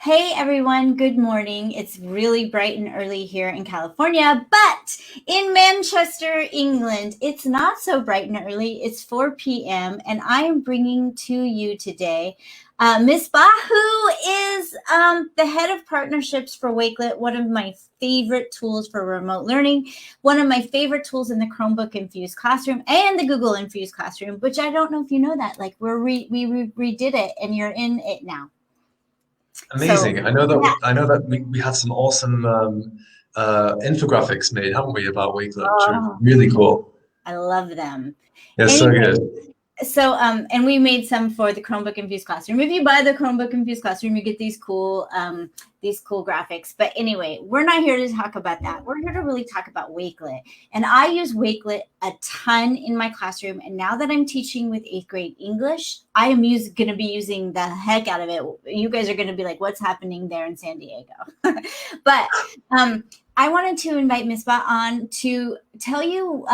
Hey everyone, good morning. It's really bright and early here in California, but in Manchester, England, it's not so bright and early. It's 4 p.m. and I am bringing to you today Miss Ba, who is the head of partnerships for Wakelet, one of my favorite tools for remote learning, one of my favorite tools in the Chromebook Infused Classroom and the Google Infused Classroom, which I don't know if you know that, like we redid it and you're in it now. So Amazing. I know that yeah. we had some awesome infographics made, haven't we, about Wakelet, which are Oh, really cool. I love them. Yeah, so Anyway, good. and we made some for the Chromebook Infused Classroom. If you buy the Chromebook Infused Classroom, you get these cool graphics. But anyway, we're not here to talk about that. We're here to really talk about Wakelet. And I use Wakelet a ton in my classroom. And now that I'm teaching with 8th grade English, I am going to be using the heck out of it. You guys are going to be like, what's happening there in San Diego? But I wanted to invite Miss Ba on to tell you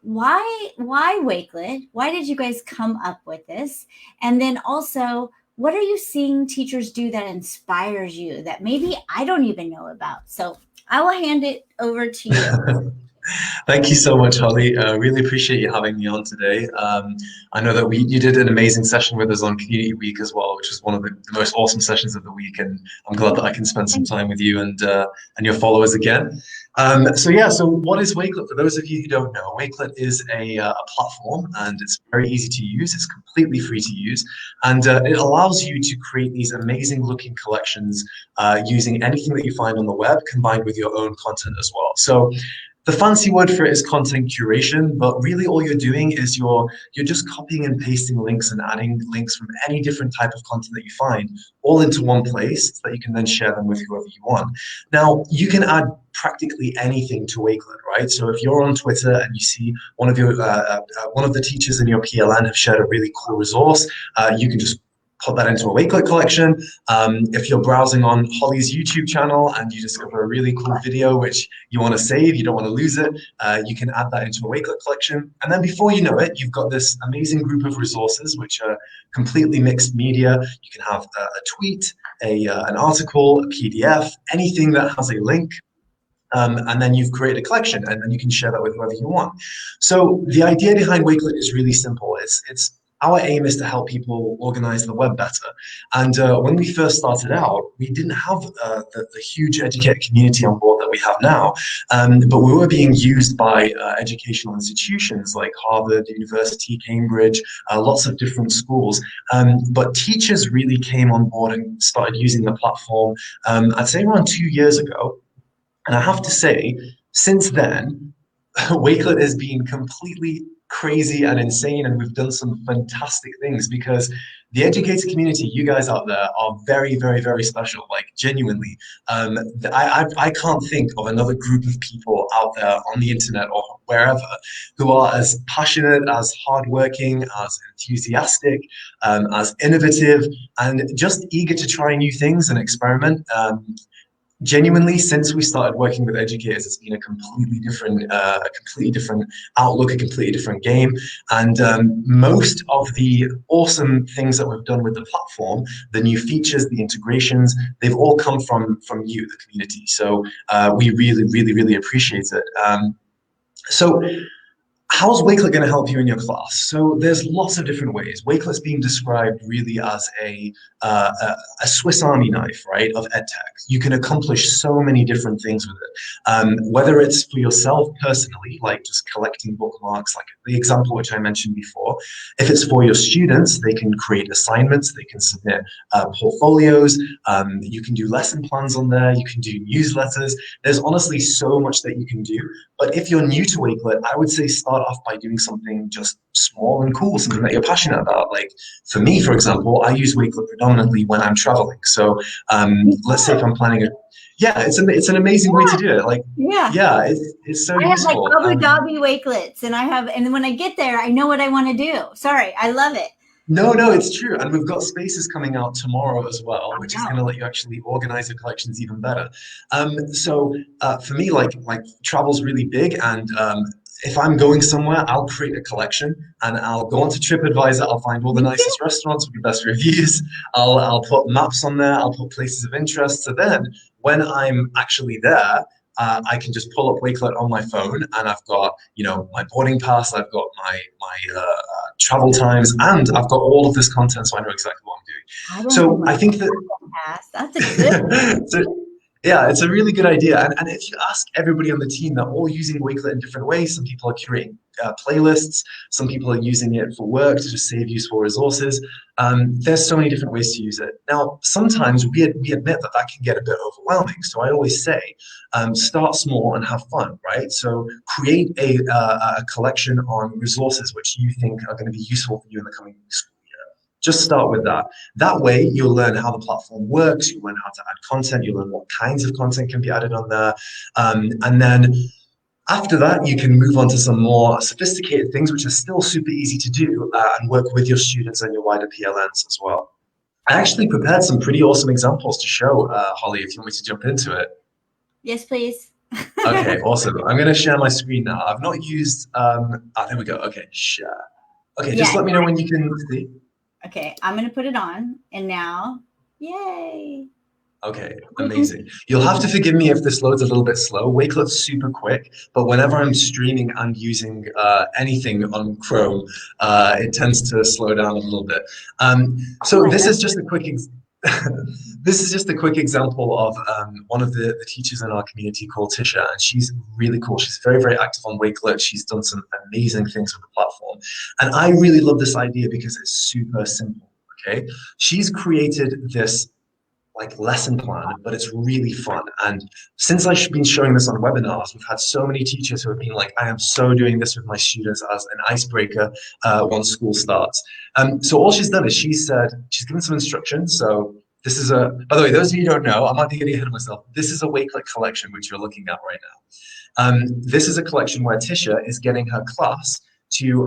why Wakelet? Why did you guys come up with this? And then also, what are you seeing teachers do that inspires you that maybe I don't even know about? So I will hand it over to you. Thank you so much, Holly. Really appreciate you having me on today. I know that you did an amazing session with us on Community Week as well, which was one of the most awesome sessions of the week, and I'm glad that I can spend some time with you and your followers again. So what is Wakelet? For those of you who don't know, Wakelet is a platform, and it's very easy to use. It's completely free to use, and it allows you to create these amazing looking collections using anything that you find on the web, combined with your own content as well. So the fancy word for it is content curation, but really all you're doing is you're just copying and pasting links and adding links from any different type of content that you find all into one place so that you can then share them with whoever you want. Now, you can add practically anything to Wakelet, right? So if you're on Twitter and you see one of the teachers in your PLN have shared a really cool resource, you can just put that into a Wakelet collection. If you're browsing on Holly's YouTube channel and you discover a really cool video which you want to save, you don't want to lose it, you can add that into a Wakelet collection. And then before you know it, you've got this amazing group of resources which are completely mixed media. You can have a tweet, an article, a PDF, anything that has a link. And then you've created a collection, and then you can share that with whoever you want. So the idea behind Wakelet is really simple. It's our aim is to help people organize the web better. And when we first started out, we didn't have the huge educator community on board that we have now. But we were being used by educational institutions like Harvard, University, Cambridge, lots of different schools. But teachers really came on board and started using the platform, I'd say around 2 years ago. And I have to say, since then, Wakelet has been completely crazy and insane, and we've done some fantastic things because the educator community, you guys out there, are very, very, very special. Like genuinely, I can't think of another group of people out there on the internet or wherever who are as passionate, as hardworking, as enthusiastic, as innovative, and just eager to try new things and experiment. Genuinely, since we started working with educators, it's been a completely different outlook, a completely different game. And most of the awesome things that we've done with the platform, the new features, the integrations, they've all come from you, the community. So we really, really, really appreciate it. So how's Wakelet going to help you in your class? So there's lots of different ways. Wakelet's being described really as a Swiss Army knife, right, of edtech. You can accomplish so many different things with it. Whether it's for yourself personally, like just collecting bookmarks, like the example which I mentioned before. If it's for your students, they can create assignments, they can submit portfolios, you can do lesson plans on there, you can do newsletters. There's honestly so much that you can do. But if you're new to Wakelet, I would say start off by doing something just small and cool, something that you're passionate about. Like for me, for example, I use Wakelet predominantly when I'm traveling. So let's say if I'm planning yeah, it's an amazing way to do it. Like, Yeah. yeah, it's so I have like useful. Abu Dhabi Wakelets, and when I get there, I know what I want to do. Sorry, I love it. No, it's true. And we've got spaces coming out tomorrow as well, Oh, which is going to wow. let you actually organize the collections even better. For me, like travel's really big, and if I'm going somewhere, I'll create a collection and I'll go onto TripAdvisor. I'll find all the Me too. nicest restaurants with the best reviews. I'll put maps on there. I'll put places of interest. So then when I'm actually there, I can just pull up Wakelet on my phone, and I've got, my boarding pass. I've got my travel times, and I've got all of this content, so I know exactly what I'm doing. I don't have So my I think that pass. That's a good. so, yeah, it's a really good idea. And if you ask everybody on the team, they're all using Wakelet in different ways. Some people are curating playlists. Some people are using it for work to just save useful resources. There's so many different ways to use it. Now, sometimes we admit that that can get a bit overwhelming. So I always say, start small and have fun, right? So create a collection on resources which you think are going to be useful for you in the coming weeks. Just start with that. That way, you'll learn how the platform works, you learn how to add content, you learn what kinds of content can be added on there. And then after that, you can move on to some more sophisticated things, which are still super easy to do and work with your students and your wider PLNs as well. I actually prepared some pretty awesome examples to show, Holly, if you want me to jump into it. Yes, please. Okay, awesome. I'm going to share my screen now. I've not used, there we go. Okay, share. Okay, just Yeah. let me know when you can see. Okay, I'm going to put it on. And now, yay. Okay, amazing. You'll have to forgive me if this loads a little bit slow. Wakelet's super quick, but whenever I'm streaming and using anything on Chrome, it tends to slow down a little bit. So this is just a quick this is just a quick example of one of the teachers in our community called Tisha, and she's really cool. She's very, very active on Wakelet. She's done some amazing things with the platform. And I really love this idea because it's super simple, okay? She's created this like lesson plan, but it's really fun. And since I've been showing this on webinars, we've had so many teachers who have been like, I am so doing this with my students as an icebreaker once school starts. So all she's done is she's given some instructions. So this is by the way, those of you who don't know, I might be getting ahead of myself. This is a Wakelet collection, which you're looking at right now. This is a collection where Tisha is getting her class to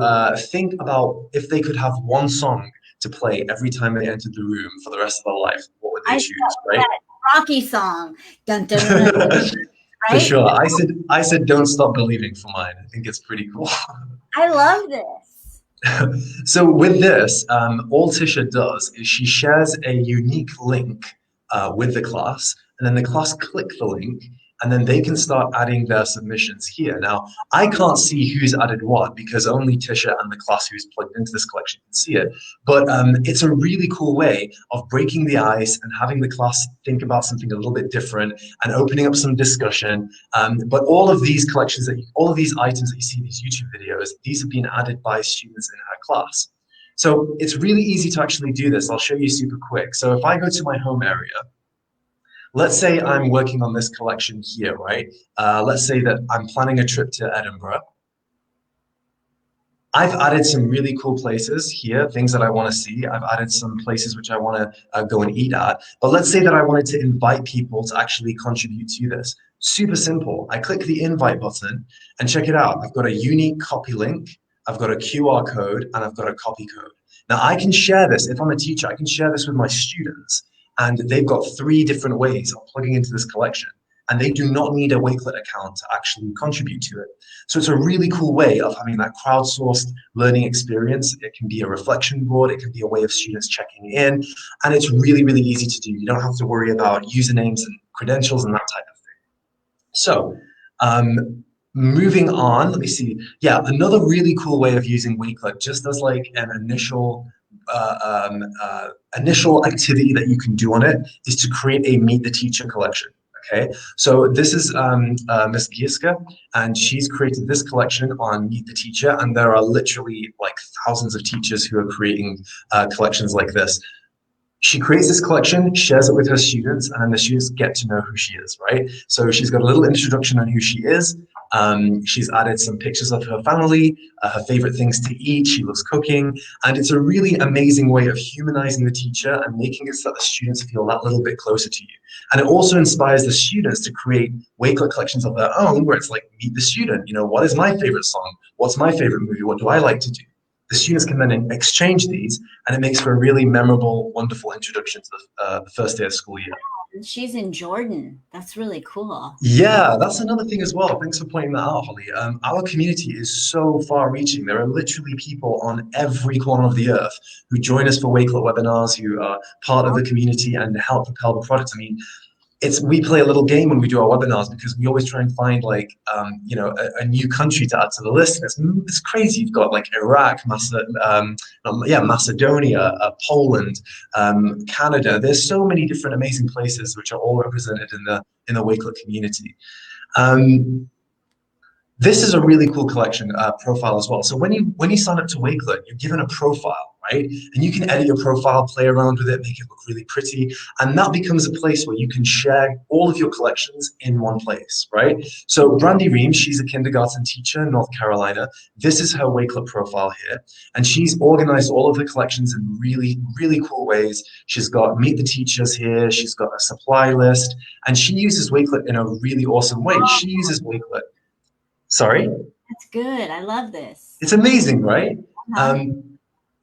think about if they could have one song to play every time they entered the room for the rest of their life, what would they choose, right? That Rocky song. Dun, dun, dun, dun, right? For sure. I said don't stop believing for mine. I think it's pretty cool. I love this. So with this, all Tisha does is she shares a unique link with the class, and then the class click the link, and then they can start adding their submissions here. Now, I can't see who's added what because only Tisha and the class who's plugged into this collection can see it. But it's a really cool way of breaking the ice and having the class think about something a little bit different and opening up some discussion. But all of these collections, all of these items that you see in these YouTube videos, these have been added by students in her class. So it's really easy to actually do this. I'll show you super quick. So if I go to my home area, let's say I'm working on this collection here, right? Let's say that I'm planning a trip to Edinburgh. I've added some really cool places here, things that I want to see. I've added some places which I want to go and eat at. But let's say that I wanted to invite people to actually contribute to this. Super simple. I click the invite button and check it out. I've got a unique copy link. I've got a QR code and I've got a copy code. Now I can share this. If I'm a teacher, I can share this with my students. And they've got 3 different ways of plugging into this collection. And they do not need a Wakelet account to actually contribute to it. So it's a really cool way of having that crowdsourced learning experience. It can be a reflection board. It can be a way of students checking in. And it's really, really easy to do. You don't have to worry about usernames and credentials and that type of thing. So moving on, let me see. Yeah, another really cool way of using Wakelet, just as like an initial activity that you can do on it, is to create a Meet the Teacher collection. Okay, so this is Miss Gieska, and she's created this collection on Meet the Teacher, and there are literally like thousands of teachers who are creating collections like this. She creates this collection, shares it with her students, and then the students get to know who she is, right? So she's got a little introduction on who she is. She's added some pictures of her family, her favorite things to eat. She loves cooking. And it's a really amazing way of humanizing the teacher and making it so that the students feel that little bit closer to you. And it also inspires the students to create Wakelet collections of their own, where it's like, meet the student. You know, what is my favorite song? What's my favorite movie? What do I like to do? The students can then exchange these, and it makes for a really memorable, wonderful introduction to the first day of school year. She's in Jordan. That's really cool. Yeah, that's another thing as well. Thanks for pointing that out, Holly. Our community is so far-reaching. There are literally people on every corner of the earth who join us for Wakelet webinars, who are part of the community and help propel the product. I mean, we play a little game when we do our webinars because we always try and find like a new country to add to the list. And it's crazy. You've got like Iraq, Macedonia, Poland, Canada. There's so many different amazing places which are all represented in the Wakelet community. This is a really cool collection profile as well. So when you sign up to Wakelet, you're given a profile, right? And you can edit your profile, play around with it, make it look really pretty. And that becomes a place where you can share all of your collections in one place, right? So Brandy Reams, she's a kindergarten teacher in North Carolina. This is her Wakelet profile here. And she's organized all of the collections in really, really cool ways. She's got Meet the Teachers here. She's got a supply list. And she uses Wakelet in a really awesome way. She uses Wakelet. Sorry? That's good. I love this. It's amazing, right?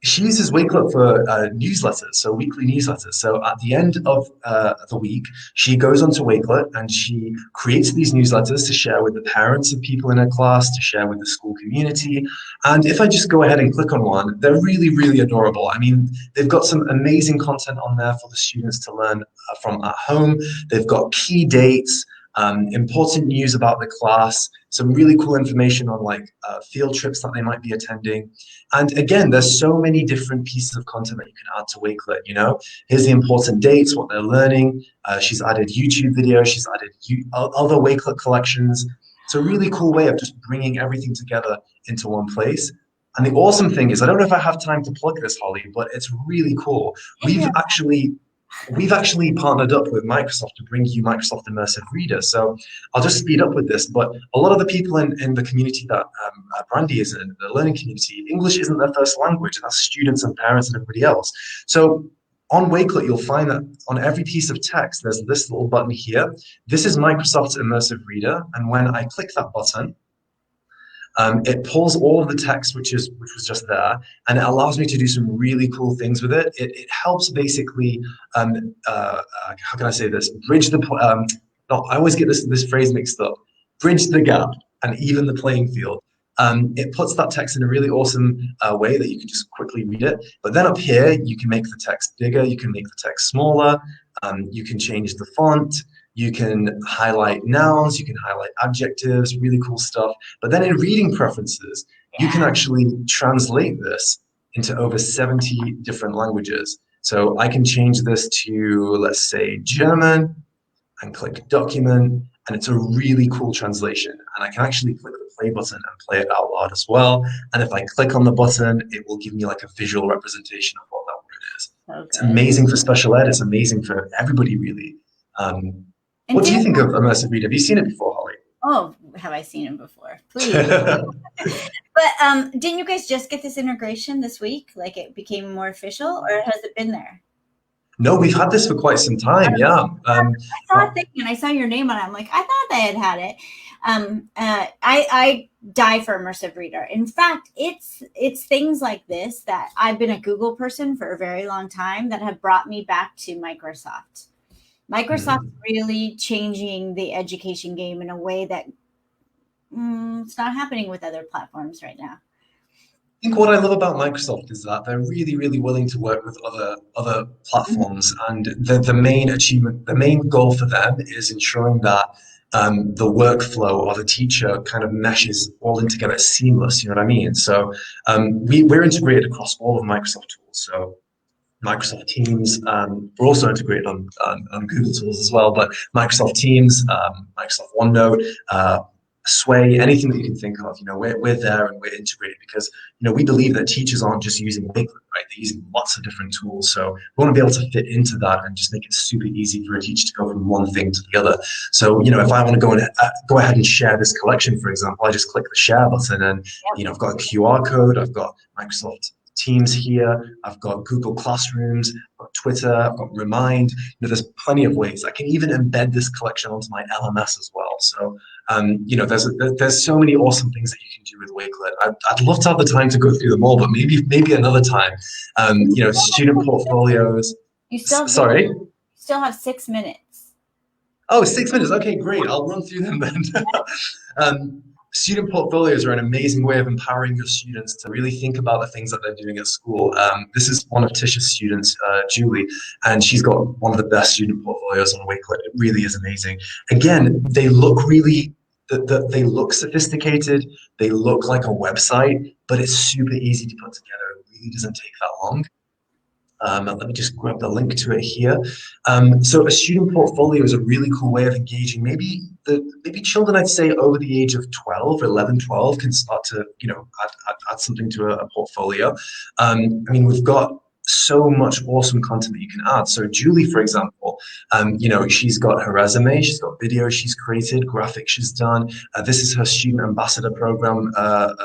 She uses Wakelet for newsletters, so weekly newsletters. So at the end of the week, she goes onto Wakelet and she creates these newsletters to share with the parents of people in her class, to share with the school community. And if I just go ahead and click on one, they're really, really adorable. I mean, they've got some amazing content on there for the students to learn from at home. They've got key dates, important news about the class, some really cool information on like field trips that they might be attending. And again, there's so many different pieces of content that you can add to Wakelet, you know. Here's the important dates, what they're learning. She's added YouTube videos, she's added other Wakelet collections. It's a really cool way of just bringing everything together into one place. And the awesome thing is, I don't know if I have time to plug this, Holly, but it's really cool. We've actually partnered up with Microsoft to bring you Microsoft Immersive Reader. So I'll just speed up with this, but a lot of the people in the community that Brandy is in, the learning community, English isn't their first language. That's students and parents and everybody else. So on Wakelet, you'll find that on every piece of text, there's this little button here. This is Microsoft's Immersive Reader. And when I click that button, it pulls all of the text which was just there, and it allows me to do some really cool things with it. It helps basically, how can I say this? Bridge the, I always get this phrase mixed up. Bridge the gap and even the playing field. It puts that text in a really awesome way that you can just quickly read it. But then up here, you can make the text bigger, you can make the text smaller, you can change the font. You can highlight nouns, you can highlight adjectives, really cool stuff. But then in reading preferences, you can actually translate this into over 70 different languages. So I can change this to, let's say, German, and click document, and it's a really cool translation. And I can actually click the play button and play it out loud as well. And if I click on the button, it will give me like a visual representation of what that word is. Okay. It's amazing for special ed, it's amazing for everybody, really. What do you think of Immersive Reader? Have you seen it before, Holly? Oh, have I seen it before? Please. But didn't you guys just get this integration this week? Like it became more official, or has it been there? No, we've had this for quite some time, yeah. I saw a thing and I saw your name on it. I'm like, I thought they had it. I die for Immersive Reader. In fact, it's things like this that I've been a Google person for a very long time that have brought me back to Microsoft. Microsoft's really changing the education game in a way that it's not happening with other platforms right now. I think what I love about Microsoft is that they're really, really willing to work with other platforms, and the main goal for them is ensuring that the workflow of a teacher kind of meshes all in together seamless. You know what I mean? So we're integrated across all of Microsoft tools. So Microsoft Teams, we're also integrated on Google tools as well, but Microsoft Teams, Microsoft OneNote, Sway, anything that you can think of, you know, we're there and we're integrated because, you know, we believe that teachers aren't just using Wakelet, right? They're using lots of different tools. So we want to be able to fit into that and just make it super easy for a teacher to go from one thing to the other. So, you know, if I want to go ahead and share this collection, for example, I just click the share button and, you know, I've got a QR code, I've got Microsoft Teams here, I've got Google Classrooms, I've got Twitter, I've got Remind. You know, there's plenty of ways. I can even embed this collection onto my LMS as well. So, you know, there's so many awesome things that you can do with Wakelet. I'd love to have the time to go through them all, but maybe another time. You know, student portfolios. You still Sorry? You still have 6 minutes. Oh, 6 minutes. Okay, great. I'll run through them then. Um, Student portfolios are an amazing way of empowering your students to really think about the things that they're doing at school. This is one of Tisha's students, Julie, and she's got one of the best student portfolios on Wakelet. It really is amazing. Again, they look really, they look sophisticated. They look like a website, but it's super easy to put together. It really doesn't take that long. Let me just grab the link to it here. So a student portfolio is a really cool way of engaging. Maybe children, I'd say over the age of 12, 11, 12 can start to, add something to a portfolio. I mean, we've got so much awesome content that you can add. So Julie, for example, she's got her resume, she's got videos she's created, graphics she's done. This is her student ambassador program,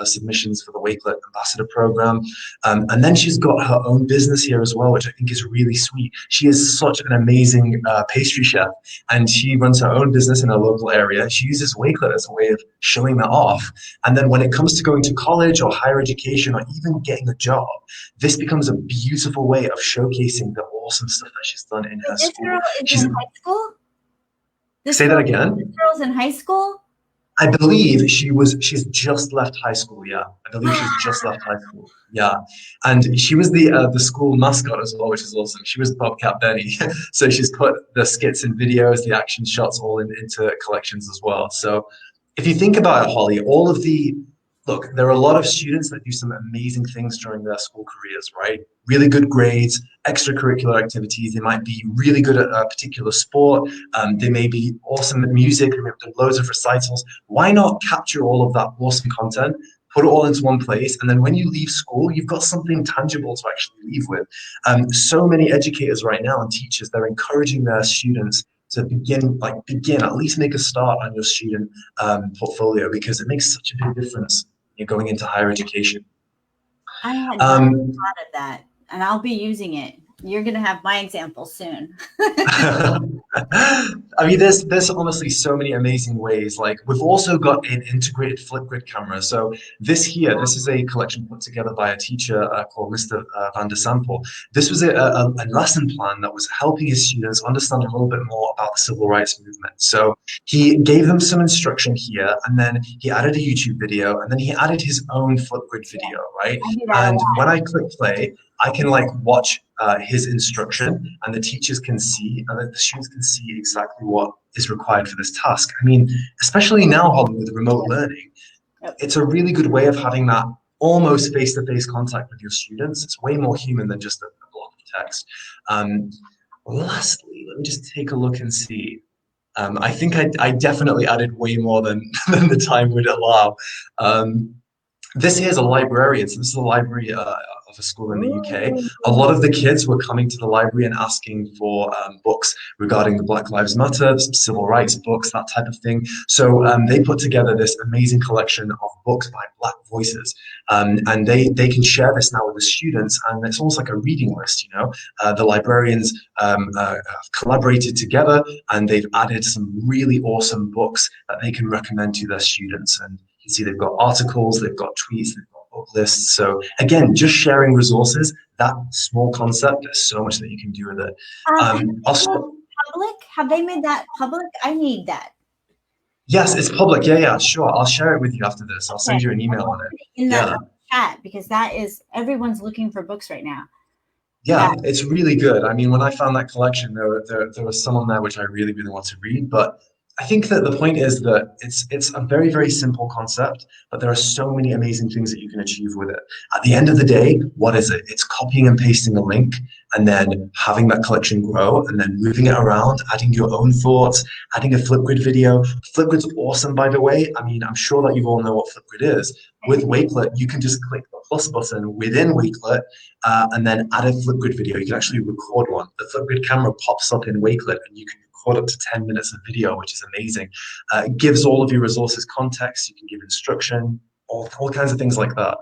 submissions for the Wakelet ambassador program. And then she's got her own business here as well, which I think is really sweet. She is such an amazing pastry chef, and she runs her own business in her local area. She uses Wakelet as a way of showing that off. And then when it comes to going to college or higher education or even getting a job, this becomes a beautiful way of showcasing the awesome stuff that she's done in her This school. girl is She's, in high school? say that again? This girl's in high school? I believe she's just left high school. Yeah, I believe she's just left high school. Yeah, and she was the school mascot as well, which is awesome. She was Bobcat Benny, so she's put the skits and videos, the action shots, all into collections as well. So if you think about it, Holly, all of the look, there are a lot of students that do some amazing things during their school careers, right? Really good grades, extracurricular activities. They might be really good at a particular sport. They may be awesome at music. They may have done loads of recitals. Why not capture all of that awesome content, put it all into one place, and then when you leave school, you've got something tangible to actually leave with. So many educators right now and teachers, they're encouraging their students to begin, at least make a start on your student portfolio, because it makes such a big difference when you're going into higher education. I had not Um, thought of that, and I'll be using it. You're going to have my example soon. I mean, there's honestly so many amazing ways. Like we've also got an integrated Flipgrid camera. So this is a collection put together by a teacher called Mr. Van der Sample. This was a lesson plan that was helping his students understand a little bit more about the civil rights movement. So he gave them some instruction here, and then he added a YouTube video, and then he added his own Flipgrid video, right? I do that a And lot. when I click play, I can watch his instruction, and the teachers can see, and the students can see exactly what is required for this task. I mean, especially now, Holly, with remote learning, it's a really good way of having that almost face-to-face contact with your students. It's way more human than just a block of text. Lastly, let me just take a look and see. I think I definitely added way more than, than the time would allow. This here is a librarian. So this is a library of a school in the UK. A lot of the kids were coming to the library and asking for books regarding the Black Lives Matter, civil rights books, that type of thing. So they put together this amazing collection of books by Black voices. And they can share this now with the students, and it's almost like a reading list, you know. The librarians have collaborated together, and they've added some really awesome books that they can recommend to their students. And you can see they've got articles, they've got tweets, they've got book lists. So again, just sharing resources, that small concept, there's so much that you can do with it. Public? Have they made that public? I need that. Yes, it's public. Yeah, sure. I'll share it with you after this. I'll send you an email on it. In the chat, because that is, everyone's looking for books right now. Yeah, it's really good. I mean, when I found that collection, there was some on there which I really, really want to read. But I think that the point is that it's a very, very simple concept, but there are so many amazing things that you can achieve with it. At the end of the day, what is it? It's copying and pasting a link, and then having that collection grow, and then moving it around, adding your own thoughts, adding a Flipgrid video. Flipgrid's awesome, by the way. I mean, I'm sure that you all know what Flipgrid is. With Wakelet, you can just click the plus button within Wakelet and then add a Flipgrid video. You can actually record one. The Flipgrid camera pops up in Wakelet, and you can record up to 10 minutes of video, which is amazing. It gives all of your resources context. You can give instruction, all kinds of things like that.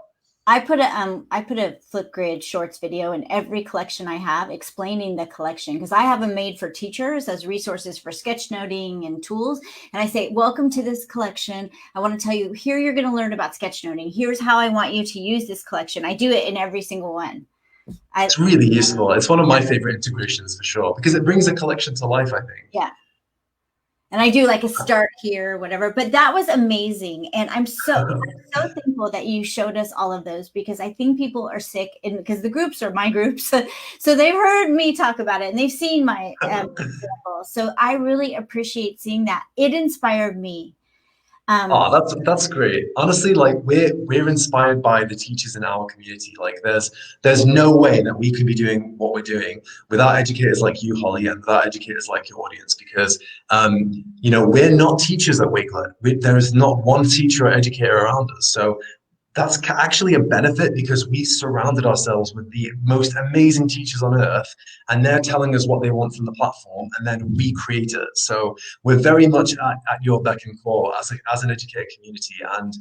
I put a Flipgrid shorts video in every collection I have, explaining the collection, because I have them made for teachers as resources for sketchnoting and tools. And I say, welcome to this collection. I want to tell you, here you're going to learn about sketchnoting. Here's how I want you to use this collection. I do it in every single one. It's really useful. It's one of my favorite integrations for sure, because it brings a collection to life, I think. Yeah. And I do like a start here or whatever, but that was amazing. And I'm so thankful that you showed us all of those, because I think people are sick, and because the groups are my groups. So they've heard me talk about it and they've seen my example. So I really appreciate seeing that. It inspired me. Oh, that's great. Honestly, like we're inspired by the teachers in our community. Like there's no way that we could be doing what we're doing without educators like you, Holly, and without educators like your audience, because we're not teachers at Wakelet. There is not one teacher or educator around us. So that's actually a benefit, because we surrounded ourselves with the most amazing teachers on earth, and they're telling us what they want from the platform, and then we create it. So we're very much at your beck and call as an educator community. And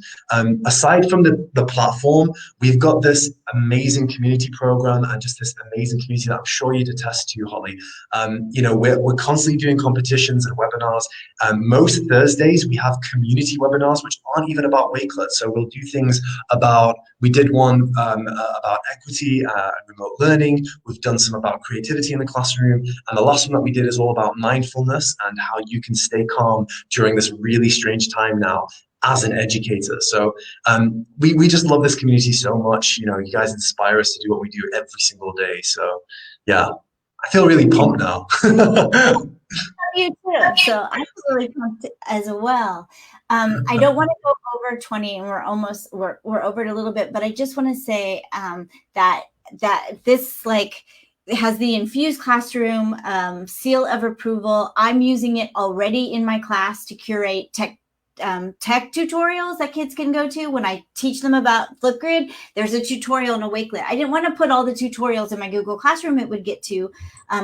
aside from the platform, we've got this amazing community program and just this amazing community that I'm sure you'd attest to, Holly. We're constantly doing competitions and webinars. Most Thursdays we have community webinars which aren't even about Wakelet. So we'll do things we did one about equity and remote learning. We've done some about creativity in the classroom. And the last one that we did is all about mindfulness and how you can stay calm during this really strange time now as an educator. So we just love this community so much. You guys inspire us to do what we do every single day. So yeah, I feel really pumped now. You too. So I'm really pumped as well. I don't want to go over 20, and we're over it a little bit, but I just want to say that this it has the infused classroom seal of approval. I'm using it already in my class to curate tech tutorials that kids can go to. When I teach them about Flipgrid, there's a tutorial in a Wakelet. I didn't want to put all the tutorials in my Google Classroom. It would get too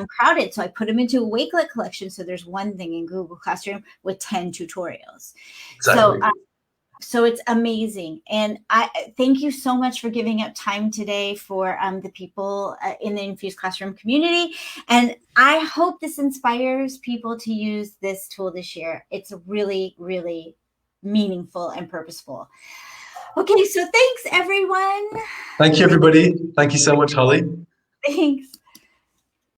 crowded. So I put them into a Wakelet collection. So there's one thing in Google Classroom with 10 tutorials. Exactly. So it's amazing. And I thank you so much for giving up time today for the people in the Infused Classroom community. And I hope this inspires people to use this tool this year. It's really, really meaningful and purposeful. Okay, so thanks everyone. Thank you, everybody. Thank you so much, Holly. Thanks.